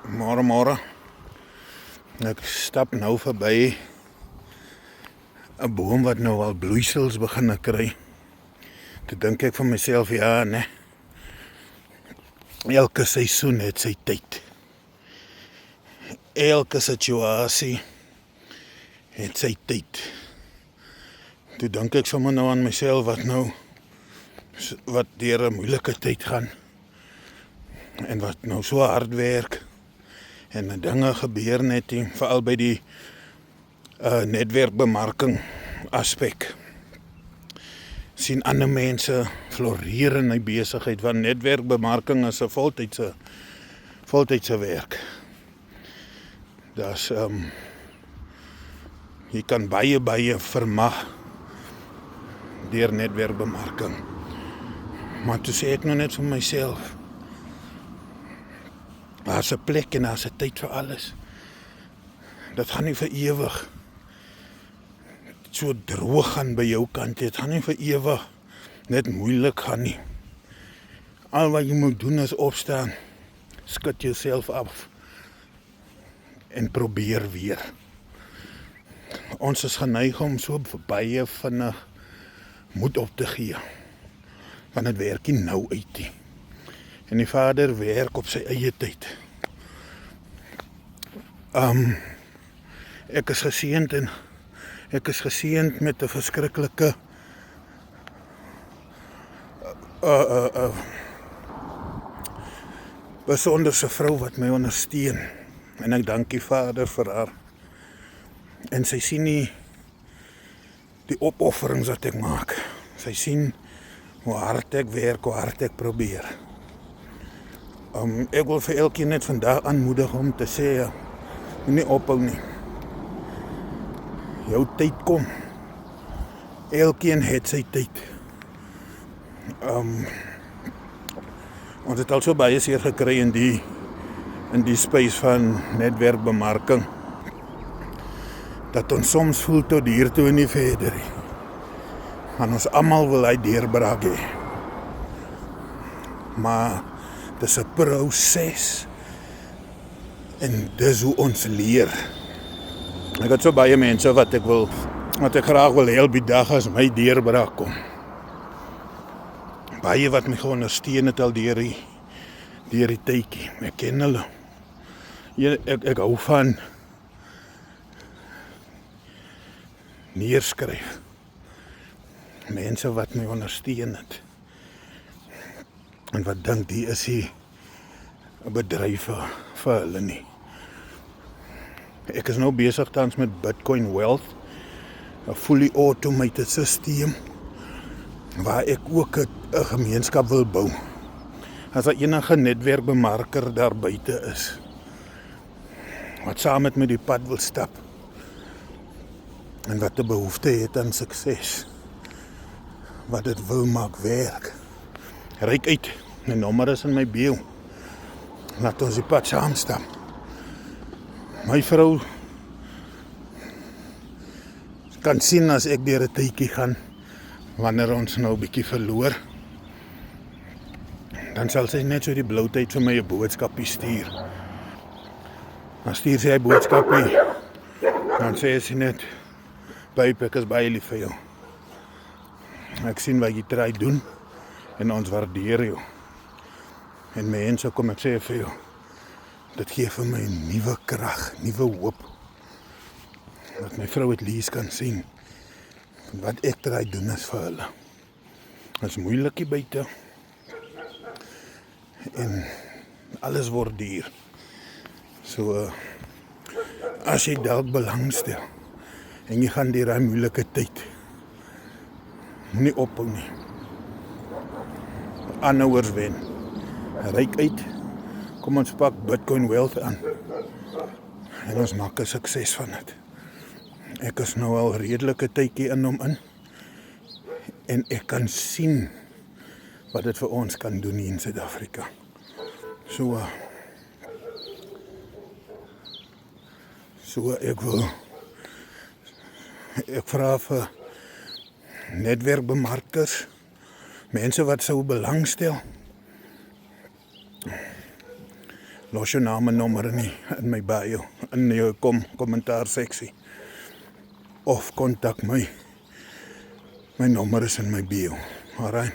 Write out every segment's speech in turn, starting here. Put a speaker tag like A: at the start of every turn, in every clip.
A: Môre. Ek stap nou verby 'n boom wat nou al bloeisels begin kry. Toe dink ek vir myself, ja, nee. Elke seisoen het sy tyd. Elke situasie het sy tyd. Toe dink ek sommer nou aan myself wat deur 'n moeilike tyd gaan en wat nou so hard werk en dinge gebeur net nie, veral by die netwerkbemarking aspek. Sien ander mense floreer in die besigheid, want netwerkbemarking is 'n voltydse werk. Daar's jy kan baie vermag deur netwerkbemarking. Maar toe sê ek nou net vir myself, daar's 'n plek en daar's 'n tyd vir alles. Dit gaan nie vir ewig so droog gaan by jou kant. Dit gaan nie vir ewig net moeilik gaan nie. Al wat jy moet doen is opstaan, skud jouself af en probeer weer. Ons is geneig om so baie vinnig moed op te gee, want dit werk nie nou uit nie. En die Vader werk op sy eie tyd. Ek is geseënd met 'n verskriklike besonderse vrou wat my ondersteun. En ek dank die Vader vir haar. En sy sien nie die opofferings wat ek maak. Sy sien hoe hard ek werk, hoe hard ek probeer. Ek wil vir elkeen net vandag aanmoedig om te sê, moenie ophou nie. Jou tyd kom. Elkeen het sy tyd. Ons het al so baie seer gekry in die space van netwerkbemarking, dat ons soms voel tot hier toe en nie verder nie. Want ons almal wil hy deurbraak hê. Maar dis 'n proses en dis hoe ons leer. Ek het so baie mense wat ek graag wil help die dag as my deurbraak kom. Baie wat my ondersteun het al deur die tydjie. Ek ken hulle. Ek hou van neerskryf. Mense wat my ondersteun het. En wat dink die is nie 'n bedryf vir hulle nie. Ek is nou besig tans met Bitcoin Wealth, 'n fully automated systeem, waar ek ook 'n gemeenskap wil bou. As daar enige netwerkbemarker daar buite is, wat saam met my die pad wil stap, en wat 'n behoefte het aan sukses, wat dit wil maak werk, reik uit, my nommer is in my bio, laat ons die pad saam stap. My vrou kan sien as ek deur 'n tydjie gaan, wanneer ons nou 'n bietjie verloor, dan sal sy net so die bloutheid vir my 'n boodskapie stuur. Dan stuur sy 'n boodskapie, dan sê sy net, babe, ek is baie lief vir jou. Ek sien wat jy try doen, en ons waardeer jou. En mense, kom ek sê vir jou, dit gee vir my 'n nuwe krag, nuwe hoop. Dat my vrou het lees kan sien. Wat ek try doen is vir hulle. Dit is moeilik hier buite. En alles word duur. So, as jy dalk belangstel, en jy gaan deur 'n moeilike tyd, moenie ophou nie. Aanhouers wen. Ryk uit. Kom ons pak Bitcoin Wealth aan. En ons maak 'n sukses van dit. Ek is nou al redelike tydjie in hom in. En ek kan sien wat dit vir ons kan doen hier in Suid-Afrika. So ek vra vir netwerkbemarkers, mense wat sou belangstel, Los jou naam en nommer in my bio, in jou kommentaar seksie. Of kontak my. My nommer is in my bio. Alright.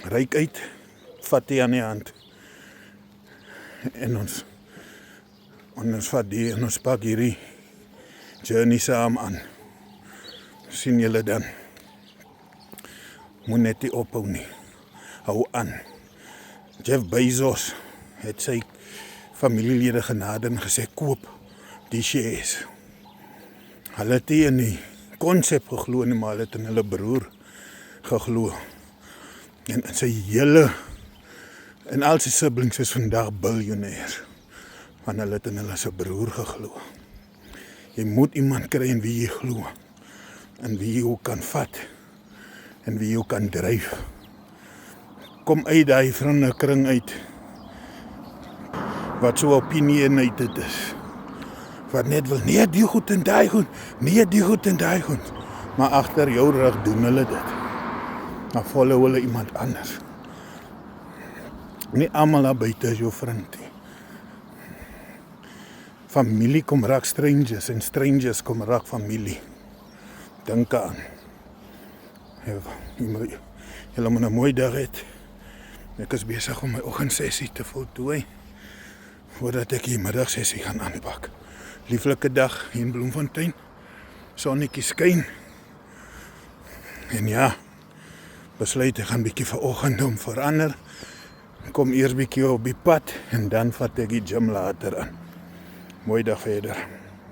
A: Ryk uit, vat die aan die hand. En ons vat die en ons pak hierdie journey saam aan. Sien julle dan. Moet net nie ophou nie. Hou aan. Jeff Bezos het sy familielede genader en gesê, koop die shares. Hulle het nie in die konsep geglo nie, maar hulle het in hulle broer geglo. En al sy siblings is vandag biljoenêrs. Want hulle het in hulle sy broer geglo. Jy moet iemand kry in wie jy glo. En wie jy ook kan vat. En wie jy ook kan dryf. Kom uit die vriendekring uit. Wat so opinionated is. Wat net wil, nee die goed en die goed. Nee die goed en die goed. Maar agter jou rug doen hulle dit. Dan follow hulle iemand anders. Nie almal daar buite is jou vriend nie. Familie kom raak strangers en strangers kom raak familie. Dink aan. Julle moet 'n mooi dag hê. Ek is besig om my oggendsessie te voltooi voordat ek die middagsessie gaan aanpak. Lieflike dag hier in Bloemfontein. Sonnetjie skyn. En ja, besluit ek gaan bietjie vanoggend om verander. Kom eers bietjie op die pad en dan vat ek die gym later aan. Mooi dag verder.